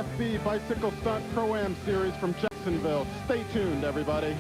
CFB Bicycle Stunt Pro-Am Series from Jacksonville. Stay tuned, everybody.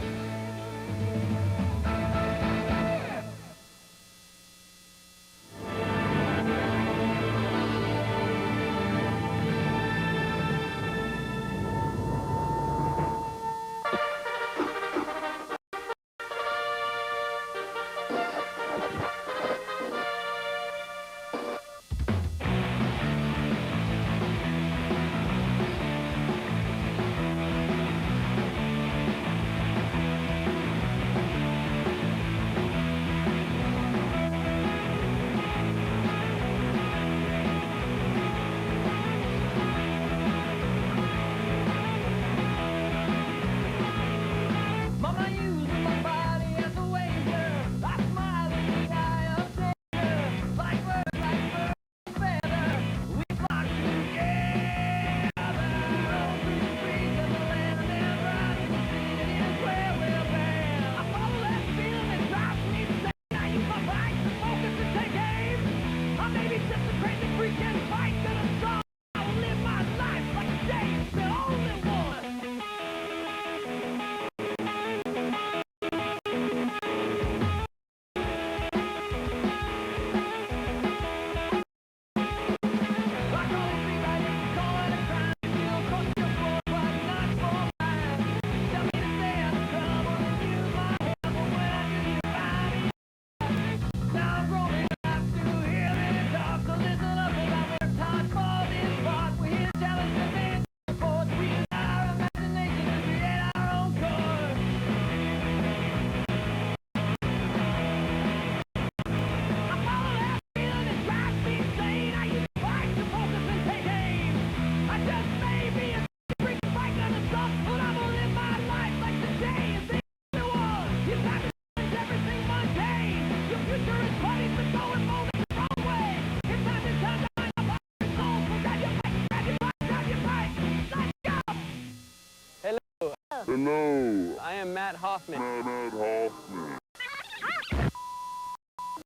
Hello. I am Matt Hoffman. Matt Hoffman.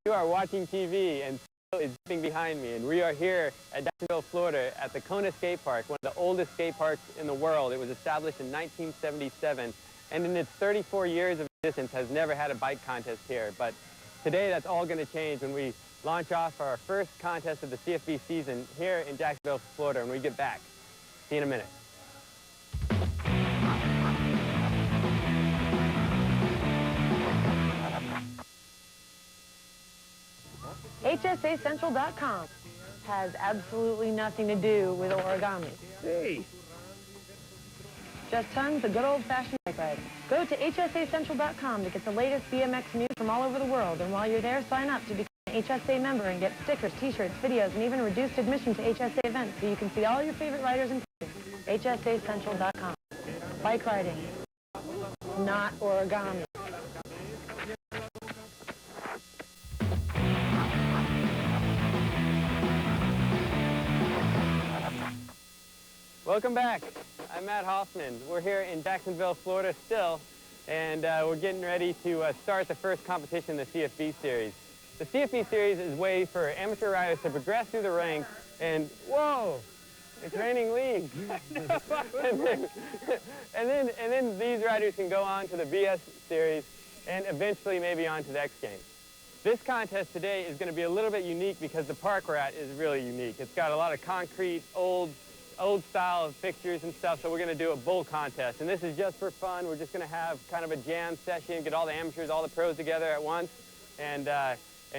You are watching TV, and Phil is sitting behind me, and we are here at Jacksonville, Florida, at the Kona Skate Park, one of the oldest skate parks in the world. It was established in 1977, and in its 34 years of existence has never had a bike contest here. But today, that's all going to change when we launch off our first contest of the CFB season here in Jacksonville, Florida, when we get back. See you in a minute. HSACentral.com has absolutely nothing to do with origami. Hey. Just tons of good old-fashioned bike riding. Go to HSACentral.com to get the latest BMX news from all over the world. And while you're there, sign up to become an HSA member and get stickers, T-shirts, videos, and even reduced admission to HSA events so you can see all your favorite riders in person. HSACentral.com. Bike riding, not origami. Welcome back. I'm Matt Hoffman. We're here in Jacksonville, Florida still, and we're getting ready to start the first competition in the CFB Series. The CFB Series is a way for amateur riders to progress through the ranks and, whoa, it's raining leaves. and then these riders can go on to the BS Series and eventually maybe on to the X Games. This contest today is going to be a little bit unique because the park we're at is really unique. It's got a lot of concrete, old style of fixtures and stuff, so we're going to do a bull contest. And this is just for fun. We're just going to have kind of a jam session, get all the amateurs, all the pros together at once, and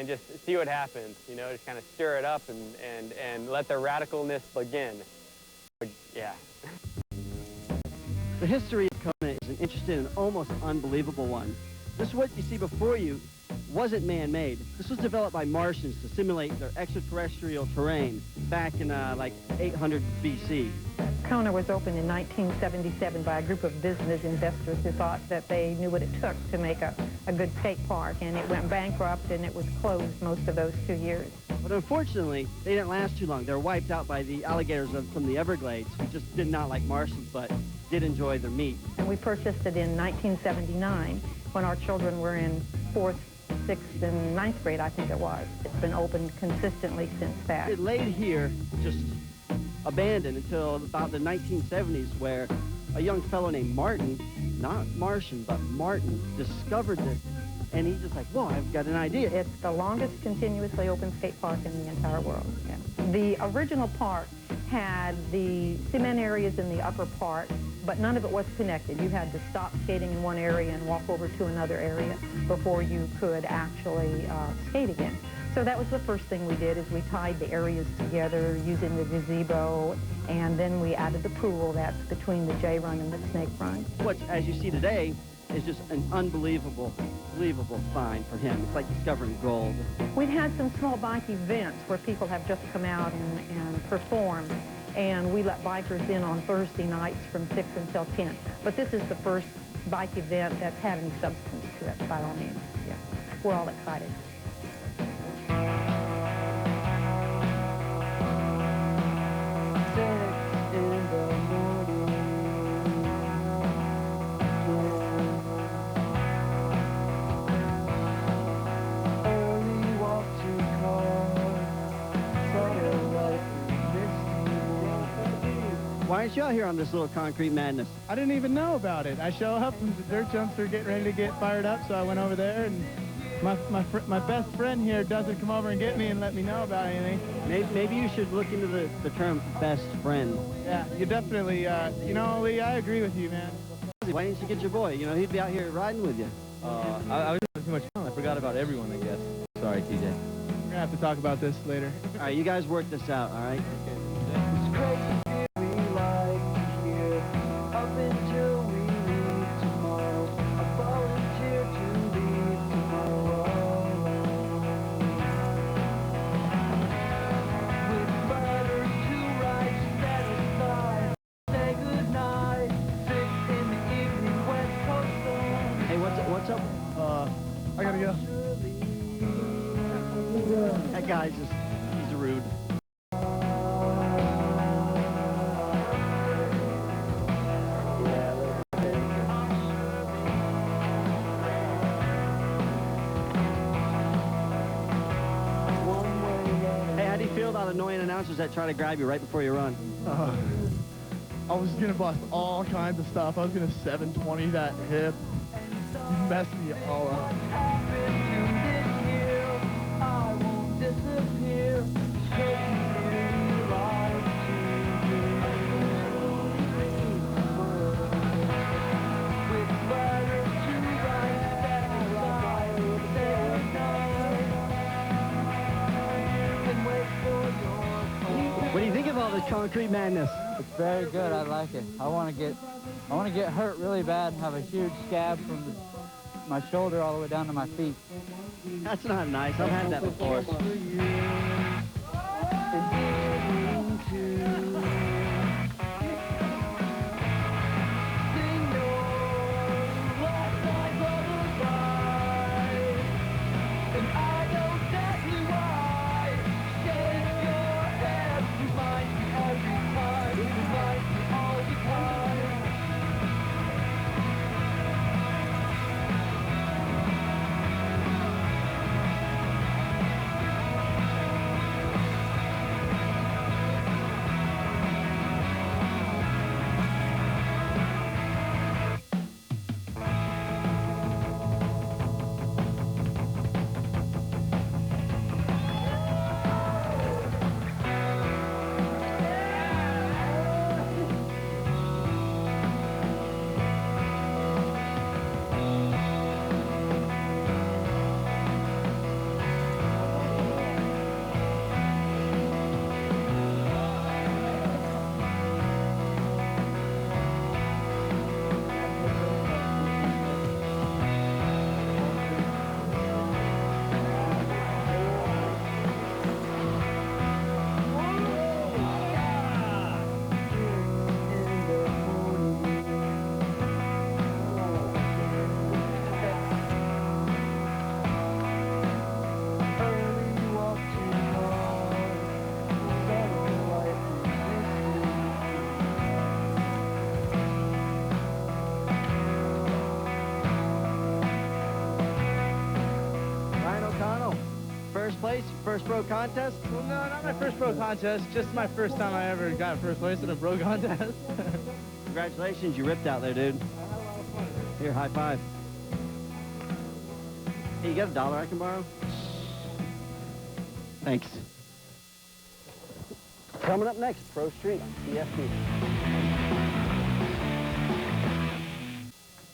just see what happens. You know, just kind of stir it up and let the radicalness begin. Yeah. The history of Kona is an interesting and almost unbelievable one. This is what you see before you wasn't man-made. This was developed by Martians to simulate their extraterrestrial terrain back in like 800 BC. Kona was opened in 1977 by a group of business investors who thought that they knew what it took to make a good skate park, and it went bankrupt and it was closed most of those 2 years. But unfortunately, they didn't last too long. They were wiped out by the alligators from the Everglades, who just did not like Martians, but did enjoy their meat. And we purchased it in 1979 when our children were in 4th, 6th, and 9th grade, I think it was. It's been opened consistently since that. It laid here just abandoned until about the 1970s, where a young fellow named Martin, not Martian, but Martin, discovered this. And he's just like, whoa, I've got an idea. It's the longest continuously open skate park in the entire world. Yeah. The original park had the cement areas in the upper part, but none of it was connected. You had to stop skating in one area and walk over to another area before you could actually skate again. So that was the first thing we did, is we tied the areas together using the gazebo, and then we added the pool that's between the J run and the snake run. What, as you see today, is just an unbelievable find for him. It's like discovering gold. We've had some small bike events where people have just come out and performed, and we let bikers in on Thursday nights from 6 until 10. But this is the first bike event that's had any substance to it, by all means. Yeah. We're all excited. Why aren't you out here on this little concrete madness? I didn't even know about it. I show up and the dirt jumps are getting ready to get fired up, so I went over there, and my best friend here doesn't come over and get me and let me know about anything. Maybe you should look into the term best friend. Yeah, you definitely, you know, Lee, I agree with you, man. Why didn't you get your boy? You know, he'd be out here riding with you. I was having too much fun. I forgot about everyone, I guess. Sorry, TJ. We're gonna have to talk about this later. All right, you guys work this out, all right? It's crazy. What's up? I gotta go. That guy's just, he's rude. Hey, how do you feel about annoying announcers that try to grab you right before you run? I was gonna bust all kinds of stuff. I was gonna 720 that hip. You messed me all up. What do you think of all this concrete madness? It's very good. I like it. I want to get hurt really bad and have a huge scab from my shoulder all the way down to my feet. That's not nice. I've had that before. first pro contest? Well, no, not my first pro contest. Just my first time I ever got first place in a pro contest. Congratulations, you ripped out there, dude. Here, high five. Hey, you got $1 I can borrow? Thanks. Coming up next, Pro Street on CFB.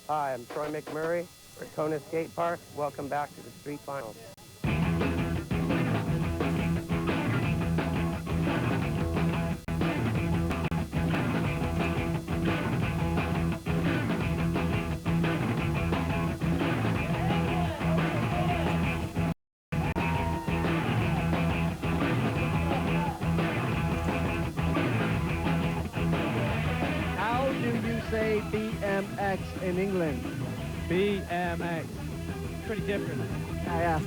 Hi, I'm Troy McMurray for Kona Skate Park. Welcome back to the Street Finals. How do you say BMX in England? BMX. Pretty different. Yeah.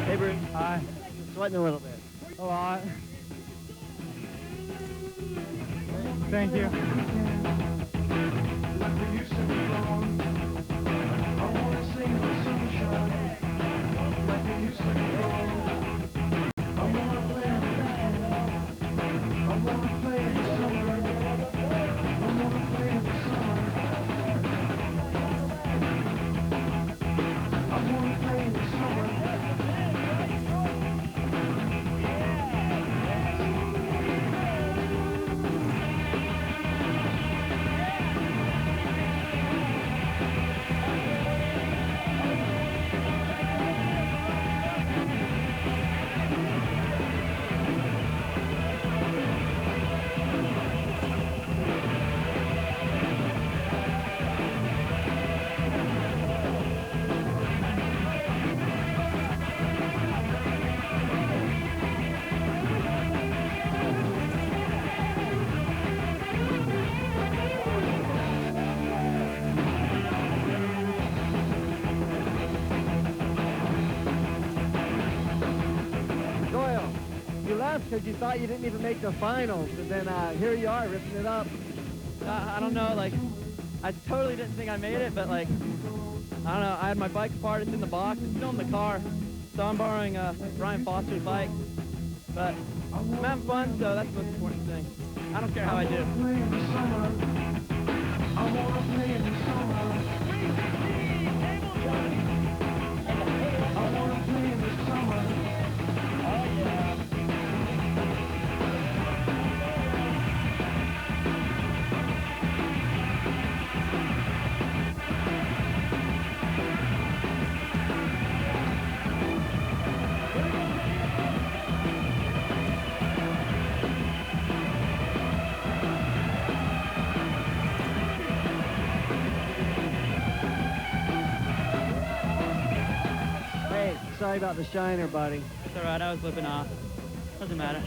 Hey, Bruce. Hi. Sweating a little bit. A lot. Thank you. Because you thought you didn't even make the finals, and then here you are ripping it up. I don't know, like, I totally didn't think I made it, but like, I don't know, I had my bike apart, it's in the box, it's still in the car, so I'm borrowing Brian Foster's bike, but I'm having fun, so that's the most important thing. I don't care how I do. Sorry about the shiner, buddy. It's alright, I was flipping off. Doesn't matter.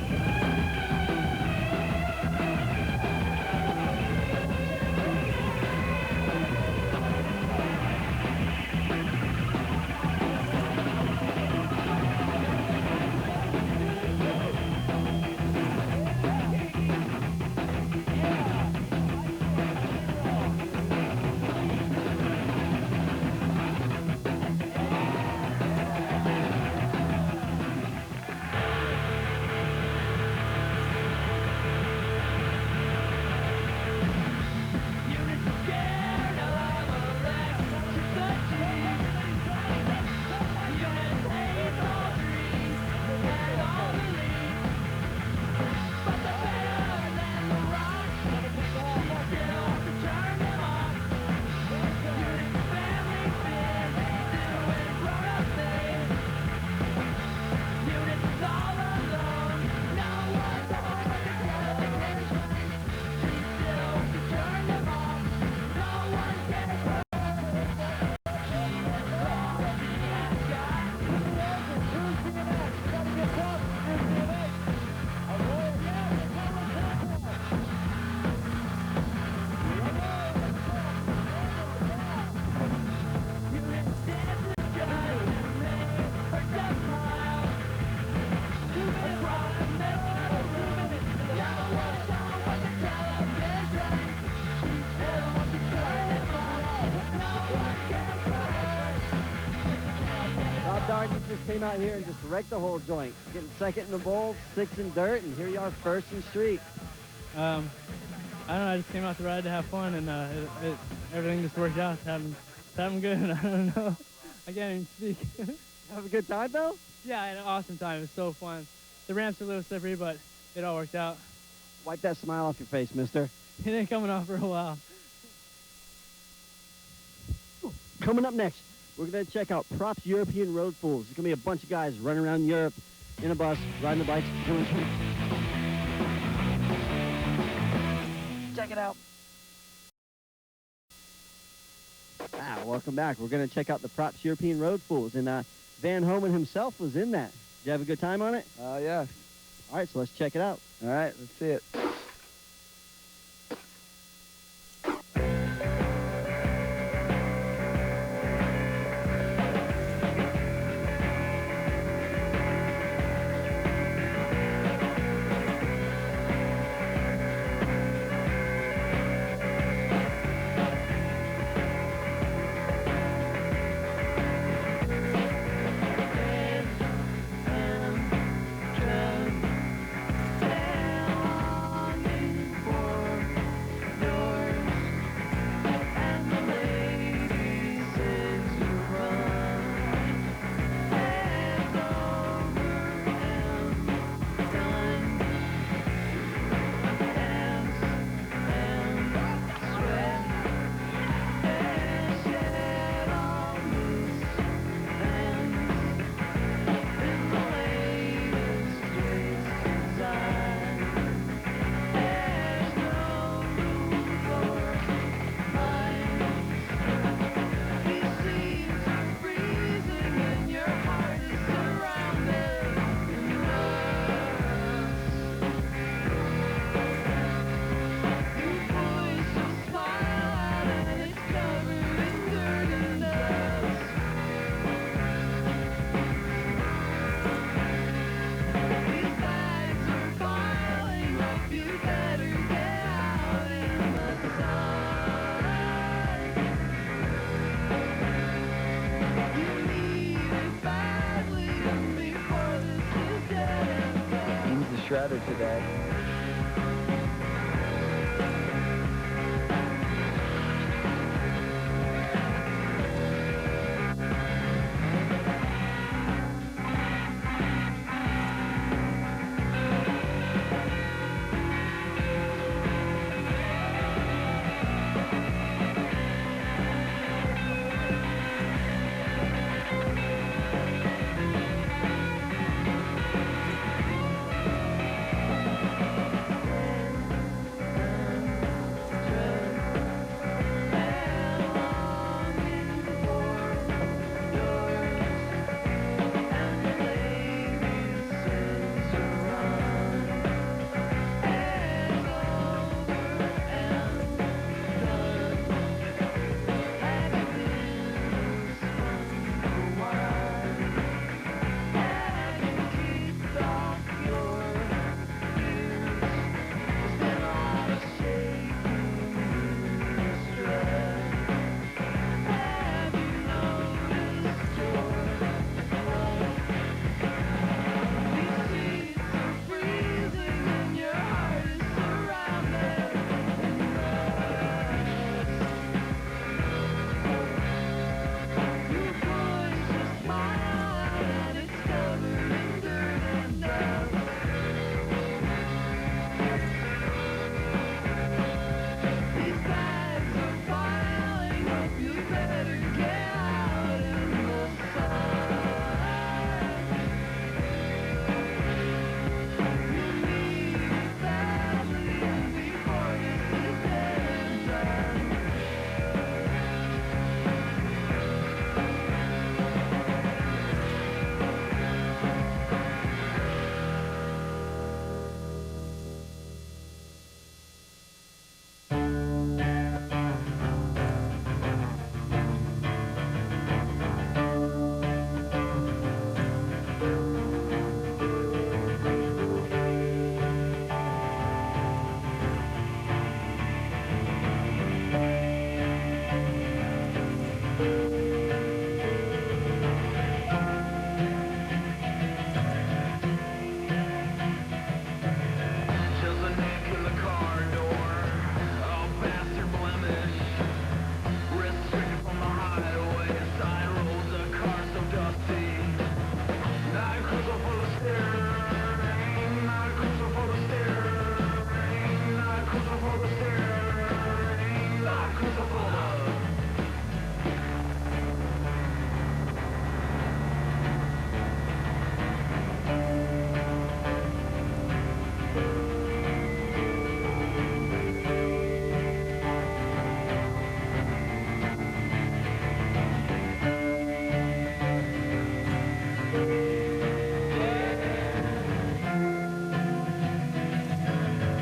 Sergeant just came out here and just wrecked the whole joint. Getting second in the bowl, sixth in dirt, and here you are first in street. I don't know, I just came out to ride to have fun, and everything just worked out. It's having good, I don't know. I can't even speak. Have a good time, though? Yeah, I had an awesome time. It was so fun. The ramps are a little slippery, but it all worked out. Wipe that smile off your face, mister. It ain't coming off for a while. Coming up next, we're going to check out Props European Road Fools. There's going to be a bunch of guys running around Europe in a bus, riding the bikes. Check it out. Welcome back. We're going to check out the Props European Road Fools. And Van Homan himself was in that. Did you have a good time on it? Yeah. All right, so let's check it out. All right, let's see it. Shredder today.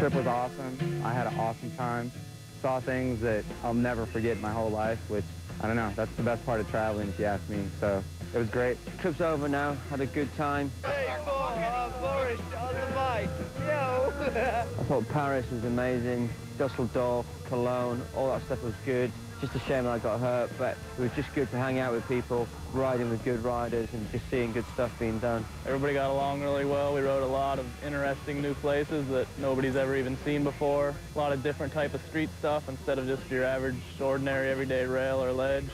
trip was awesome. I had an awesome time. Saw things that I'll never forget my whole life, which, I don't know, that's the best part of traveling, if you ask me. So it was great. Trip's over now. Had a good time. Hey, Boris, on the bike. Yo! I thought Paris was amazing. Dusseldorf, Cologne, all that stuff was good. Just a shame that I got hurt, but it was just good to hang out with people, riding with good riders, and just seeing good stuff being done. Everybody got along really well. We rode a lot of interesting new places that nobody's ever even seen before. A lot of different type of street stuff instead of just your average, ordinary, everyday rail or ledge.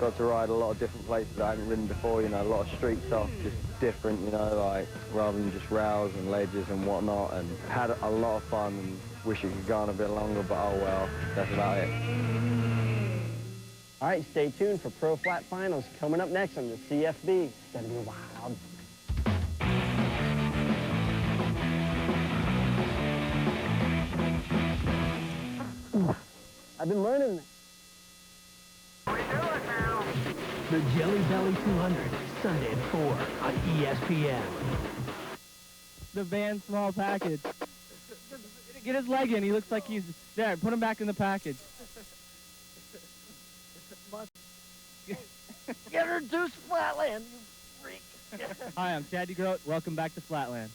Got to ride a lot of different places I hadn't ridden before, you know, a lot of street stuff, just different, you know, like, rather than just rails and ledges and whatnot, and had a lot of fun, and wish it could go on a bit longer, but oh well, that's about it. All right, stay tuned for Pro Flat Finals coming up next on the CFB. It's gonna be wild. I've been learning. The Jelly Belly 200, Sunday at 4 on ESPN. The van small package. Get his leg in. He looks like he's there. Put him back in the package. Introduce Flatland, you freak. Hi, I'm Chad DeGroat. Welcome back to Flatland.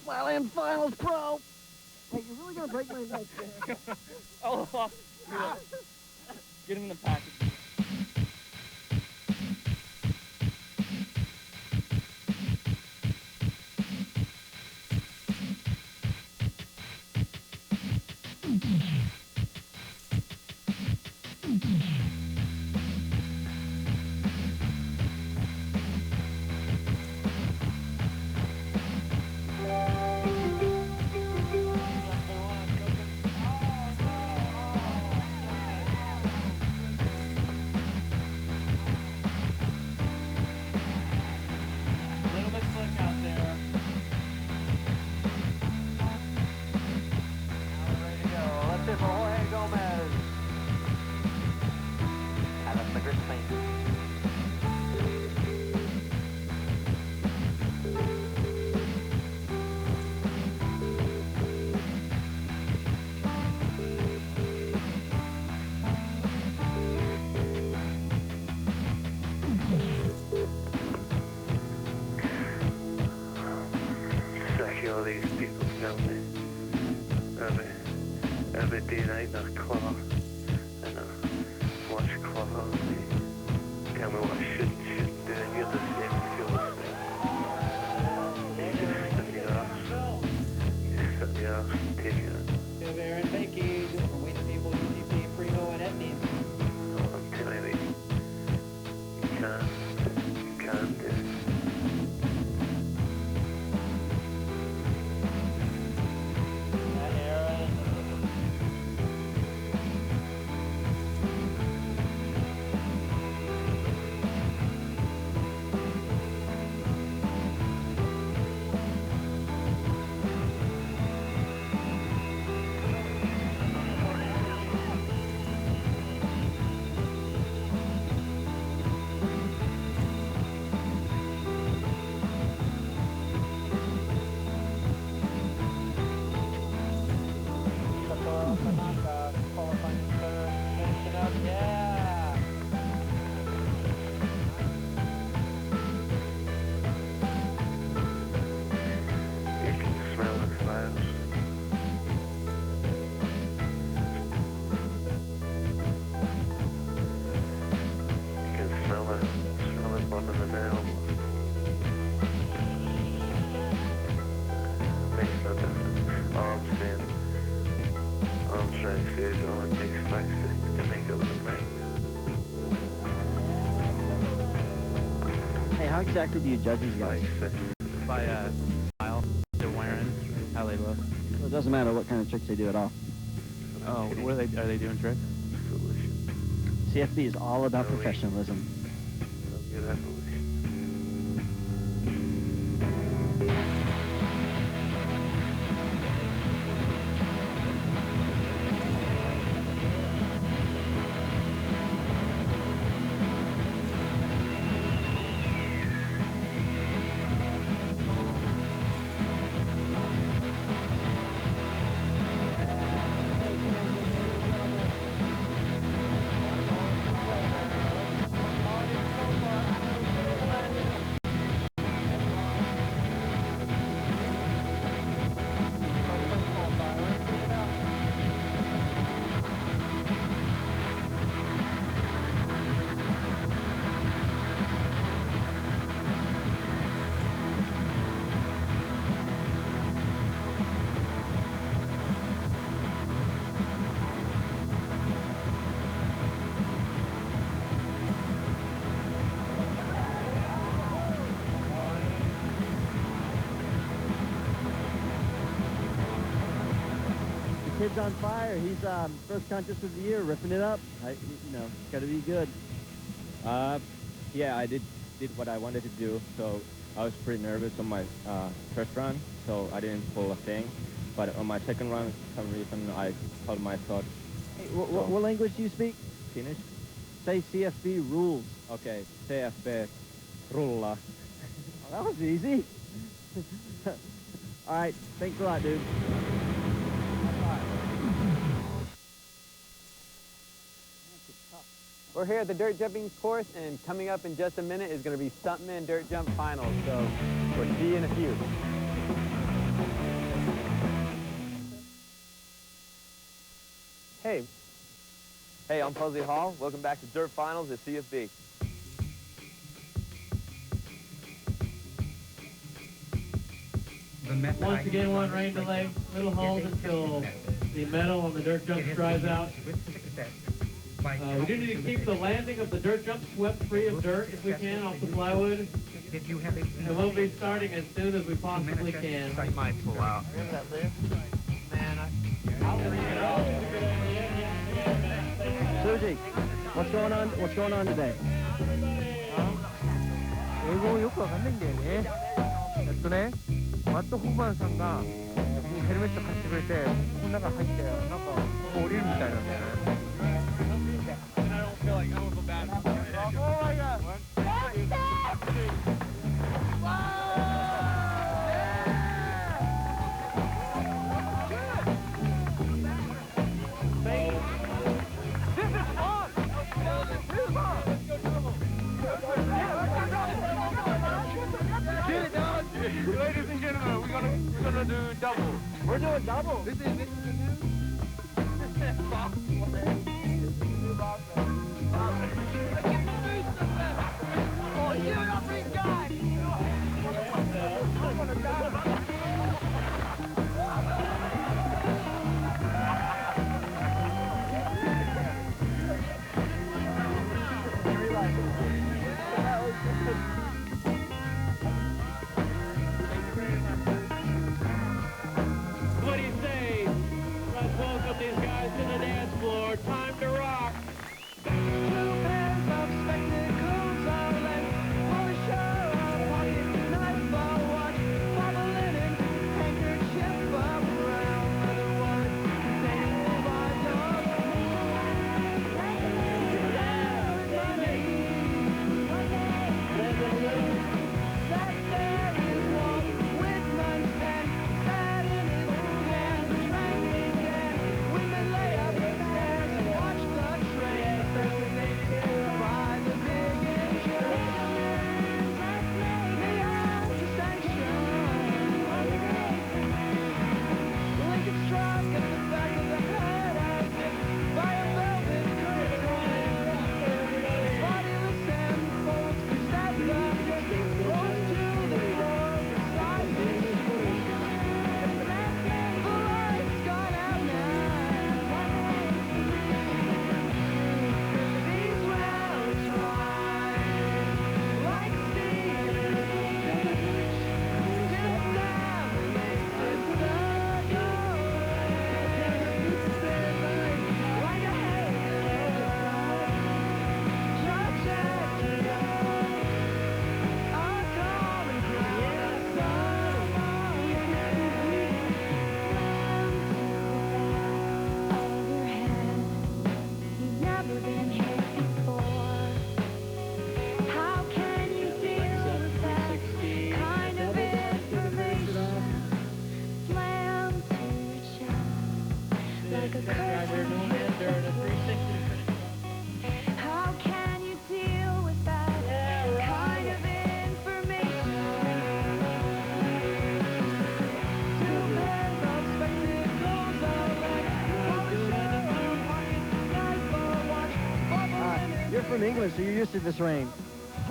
Flatland Finals Pro. Hey, you're really gonna break my neck, man. Oh, get him in the package. All these people tell me every day and night in their car, and I watch cars, they tell me what I should and shouldn't do, and you're the same foolish thing. You just sit in your ass, and take it. They're in vacation, we the people usually pay primo and that means. I'm telling you, you can't do it. Hey, how exactly do you judge these guys? By style they're wearing, how they look. Well, it doesn't matter what kind of tricks they do at all. Oh, what are they doing tricks? CFB is all about professionalism. kid's on fire. He's first contest of the year, ripping it up. You know, it's got to be good. Yeah, I did what I wanted to do, so I was pretty nervous on my first run, so I didn't pull a thing. But on my second run, for some reason, I held my thought. Hey, what language do you speak? Finnish. Say CFB rules. Okay, CFB rulla. Oh, that was easy. All right, thanks a lot, dude. We're here at the dirt jumping course, and coming up in just a minute is going to be Stuntman Dirt Jump Finals, so we'll see you in a few. Hey. Hey, I'm Pusley Hall. Welcome back to Dirt Finals at CFB. Once again, one rain delay, little hold until the metal on the dirt jump dries out. We do need to keep the landing of the dirt jump swept free of dirt if we can off the plywood. And we'll be starting as soon as we possibly can. I might pull out. Remember that lift? Susie, what's going on? What's going on today? 이거よくわかんないんだよね。マット・ホフマンさんがヘルメット貸してくれて、この中入ってなんか降りるみたいなんだよね。Ladies and gentlemen, we're gonna do double. We're doing double. This is the new box. Oh, you don't bring God. What do you say? Let's welcome these guys to the dance floor. Time to rock. Two pairs of spectacles are left for a show. Pocket knife, a watch, bottle linen, handkerchief around the one. Containing that there is one with munch pen, sat in his hand, drank his hand. Women lay upstairs and watch the train, fascinated by the big engine. The distinction. Lincoln struck at the back of the head as if by a velvet curtain. His body was sent folds pushed at the hip, rose to the floor beside his feet. The light's gone out now. These rounds ride like steam. Just now makes it circle like a halo. Charge after our common ground. You've never been hit before. How can you deal with that kind of information? Slam to your chest like a curtain hit the floor. How can you deal with that kind of information? Two pairs of spectacles are left for a show. Pocket knife, a watch, bubble linen. You're from England, so you're used to this rain.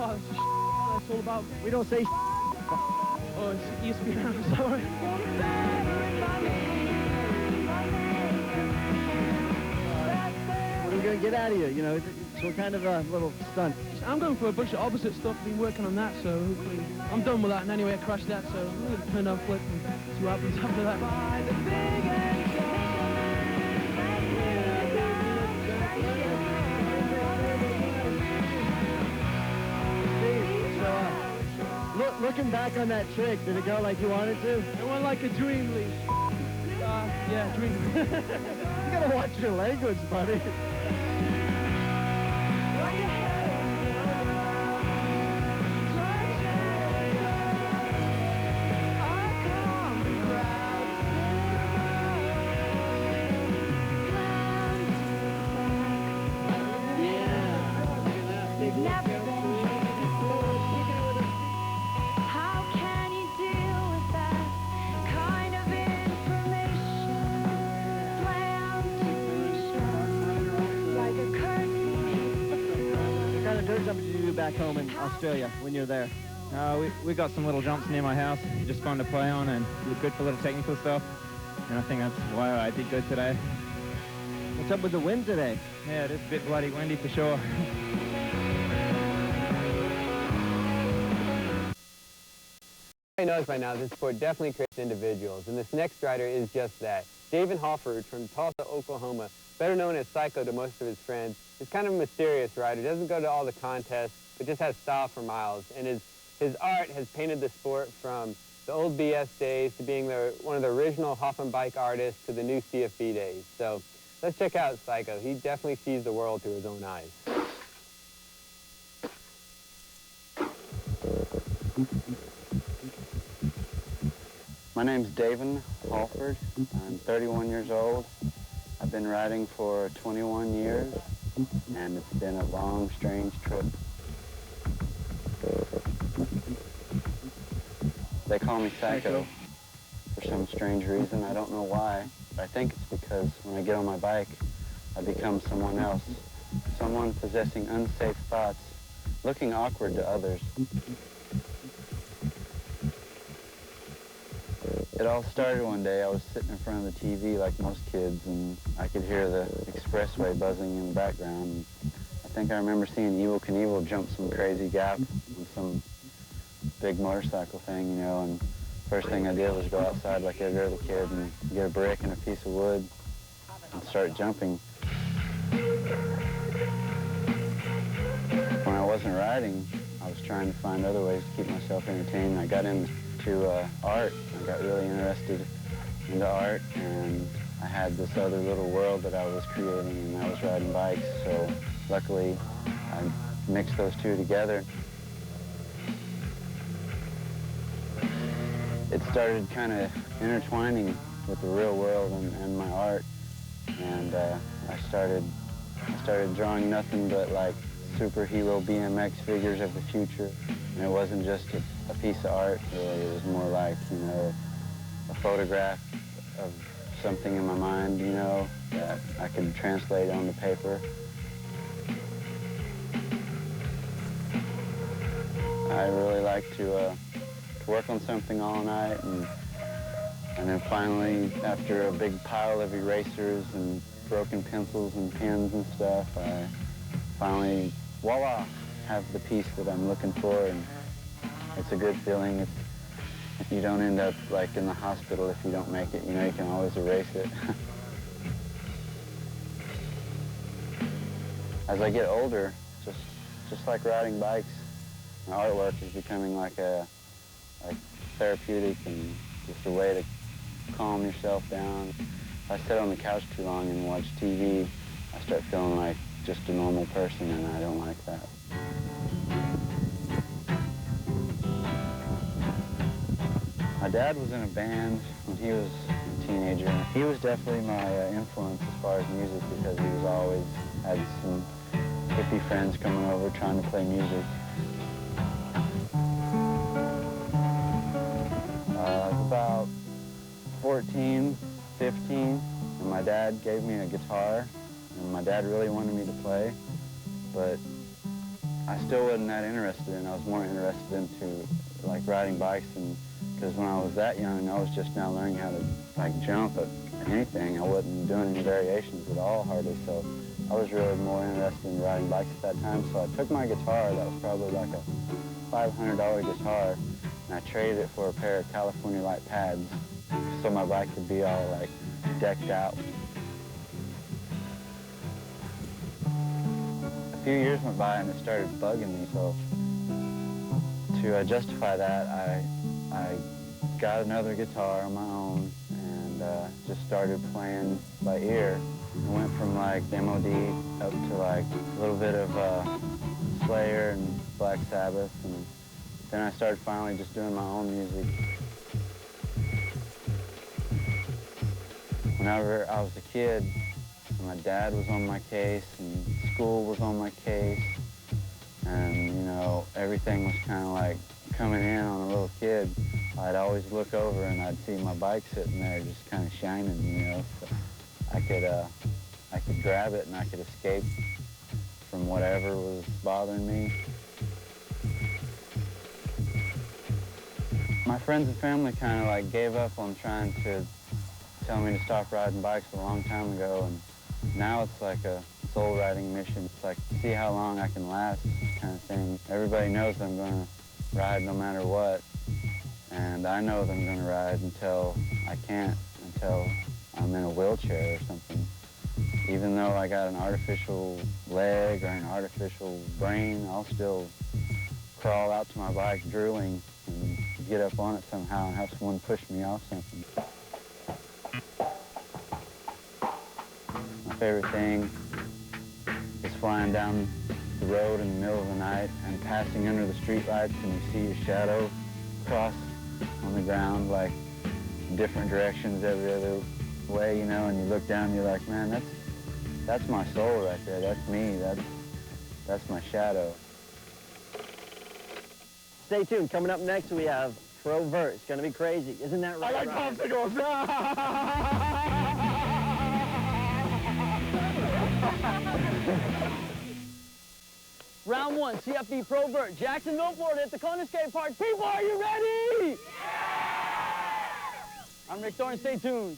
Oh, it's just that's all about. We don't say Oh, it's ESPN, I'm sorry. What are we going to get out of you? You know, it's what kind of a little stunt? I'm going for a bunch of opposite stuff. Been working on that, so hopefully I'm done with that. And anyway, I crashed that, so I'm going to turn down flip and see what happens after that. looking back on that trick, did it go like you wanted to? It went like a dream leash. Yeah, dream. You gotta watch your language, buddy. Back home in Australia when you're there? We got some little jumps near my house, just fun to play on and good for little technical stuff. And I think that's why I did good today. What's up with the wind today? Yeah, it is a bit bloody windy for sure. Everybody knows by now this sport definitely creates individuals, and this next rider is just that. David Hoffman from Tulsa, Oklahoma, better known as Psycho to most of his friends, is kind of a mysterious rider. Doesn't go to all the contests, but just has style for miles. And his art has painted the sport from the old BS days to being one of the original Hoffman bike artists to the new CFB days. So let's check out Psycho. He definitely sees the world through his own eyes. My name's David Halford. I'm 31 years old. I've been riding for 21 years, and it's been a long, strange trip. They call me Psycho for some strange reason. I don't know why, but I think it's because when I get on my bike, I become someone else. Someone possessing unsafe thoughts, looking awkward to others. It all started one day. I was sitting in front of the TV like most kids, and I could hear the expressway buzzing in the background. I think I remember seeing Evel Knievel jump some crazy gap on some big motorcycle thing, you know, and first thing I did was go outside like every other kid and get a brick and a piece of wood and start jumping. When I wasn't riding, I was trying to find other ways to keep myself entertained. I got into art. I got really interested into art, and I had this other little world that I was creating, and I was riding bikes, so luckily I mixed those two together. It started kind of intertwining with the real world and my art, and I started drawing nothing but like superhero BMX figures of the future. And it wasn't just a piece of art, really. It was more like, you know, a photograph of something in my mind, you know, that I could translate onto paper. I really like to work on something all night, and then finally, after a big pile of erasers and broken pencils and pens and stuff, I finally, voila, have the piece that I'm looking for, and it's a good feeling. You don't end up like in the hospital if you don't make it. You know, you can always erase it. As I get older, just like riding bikes, my artwork is becoming like therapeutic and just a way to calm yourself down. If I sit on the couch too long and watch TV, I start feeling like just a normal person, and I don't like that. My dad was in a band when he was a teenager. He was definitely my influence as far as music, because he was always had some hippie friends coming over trying to play music. I was about 14, 15, and my dad gave me a guitar, and my dad really wanted me to play, but I still wasn't that interested in it. I was more interested into like riding bikes, and because when I was that young, I was just now learning how to like jump at anything. I wasn't doing any variations at all, hardly, so I was really more interested in riding bikes at that time. So I took my guitar, that was probably like a $500 guitar, and I traded it for a pair of California light pads so my bike could be all like decked out. A few years went by and it started bugging me, so to justify that, I got another guitar on my own and just started playing by ear. I went from like MOD up to like a little bit of Slayer and Black Sabbath, and then I started finally just doing my own music. Whenever I was a kid, my dad was on my case and school was on my case, and you know, everything was kind of like coming in on a little kid. I'd always look over and I'd see my bike sitting there just kind of shining, you know, so I could grab it and I could escape from whatever was bothering me. My friends and family kind of like gave up on trying to tell me to stop riding bikes a long time ago, and now it's like a soul riding mission. It's like to see how long I can last kind of thing. Everybody knows I'm going to ride no matter what, and I know that I'm going to ride until I can't, until I'm in a wheelchair or something. Even though I got an artificial leg or an artificial brain, I'll still crawl out to my bike drooling and get up on it somehow and have someone push me off something. My favorite thing is flying down the road in the middle of the night and passing under the streetlights, and you see your shadow cross on the ground like different directions every other way, you know, and you look down and you're like, man, that's my soul right there. That's me. That's my shadow. Stay tuned. Coming up next, we have Pro Vert. It's going to be crazy. Isn't that right? I like popsicles. Round one, CFB Pro Vert, Jacksonville, Florida at the Kona Skate Park. People, are you ready? Yeah! I'm Rick Thorne. Stay tuned.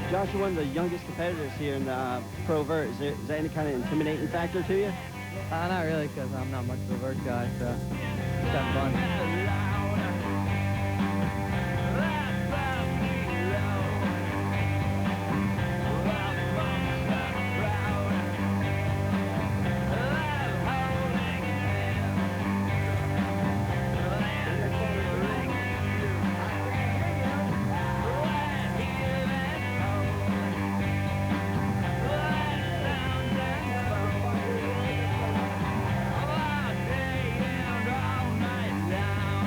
Josh, you're one of the youngest competitors here in the Pro Vert. Is that any kind of intimidating factor to you? Not really, because I'm not much of a vert guy, so just have fun. Down.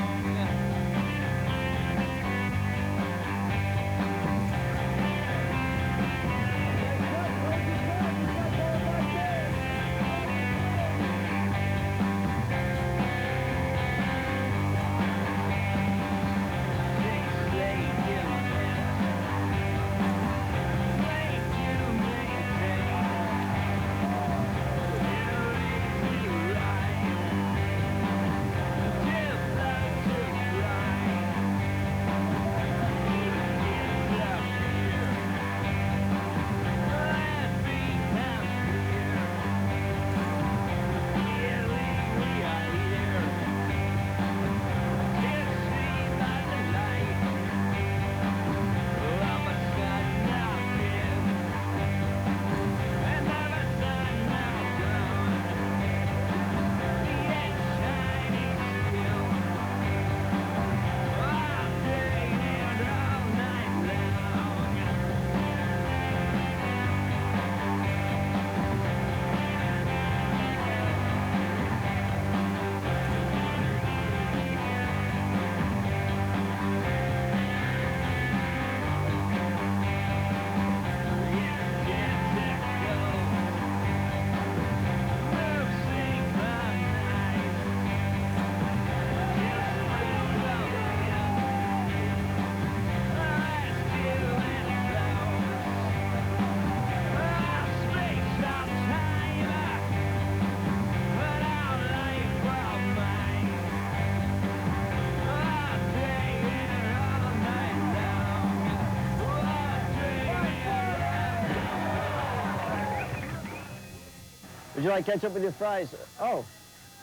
Would you like to catch up with your fries? Oh,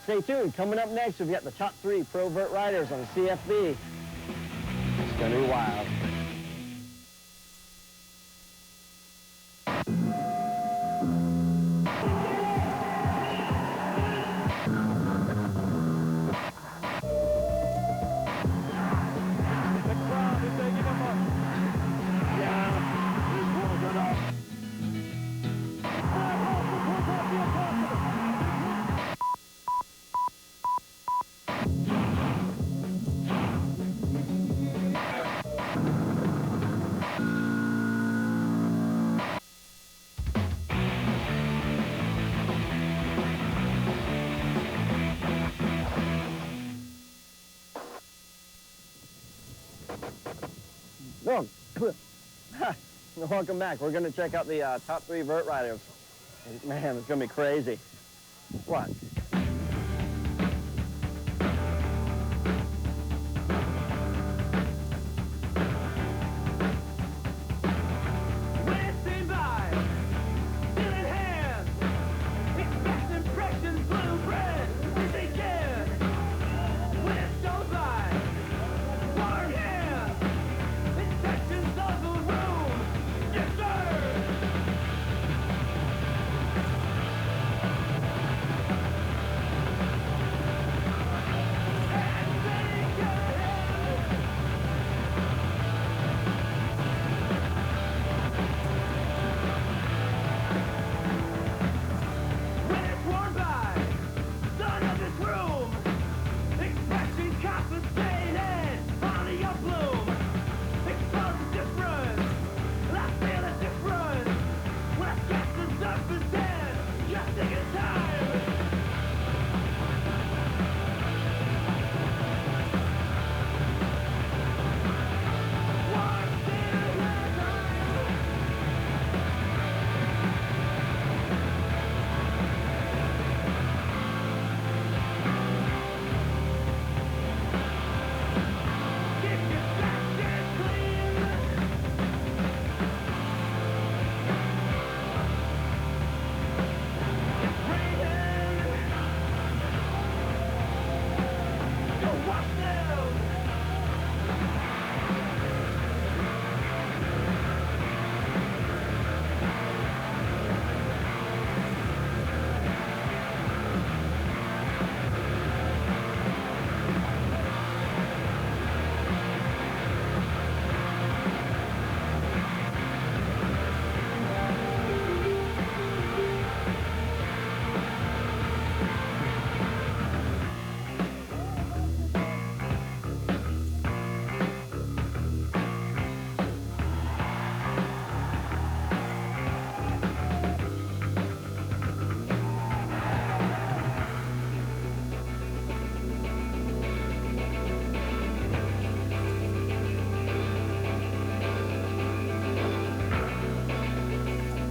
stay tuned. Coming up next, we've got the top 3 pro vert riders on the CFB. It's going to be wild. No. Welcome back. We're going to check out the top 3 vert riders. Man, it's going to be crazy. What?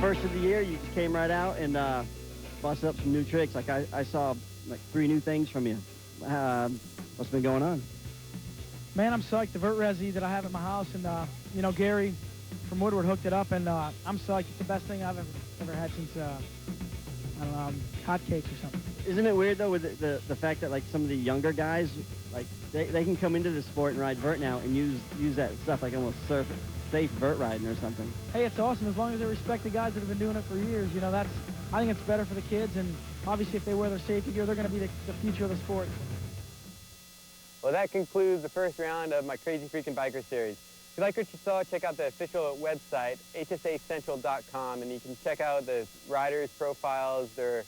First of the year, you just came right out and busted up some new tricks. Like I saw like 3 new things from you. What's been going on? Man, I'm psyched. The vert resi that I have at my house, and you know, Gary from Woodward hooked it up, and I'm psyched. It's the best thing I've ever had since I don't know, hotcakes or something. Isn't it weird though with the fact that like some of the younger guys, like they can come into the sport and ride vert now and use that stuff like almost safe vert riding or something. Hey, it's awesome as long as they respect the guys that have been doing it for years. You know, I think it's better for the kids, and obviously if they wear their safety gear, they're going to be the future of the sport. Well, that concludes the first round of my Crazy Freakin' Biker series. If you like what you saw, check out the official website, eeesspppnn.com, and you can check out the riders' profiles, their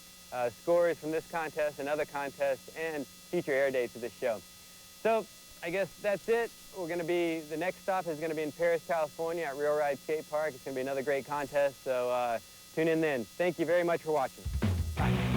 scores from this contest and other contests, and future air dates of this show. So I guess that's it. The next stop is going to be in Paris, California at Real Ride Skate Park. It's going to be another great contest, so tune in then. Thank you very much for watching. Bye.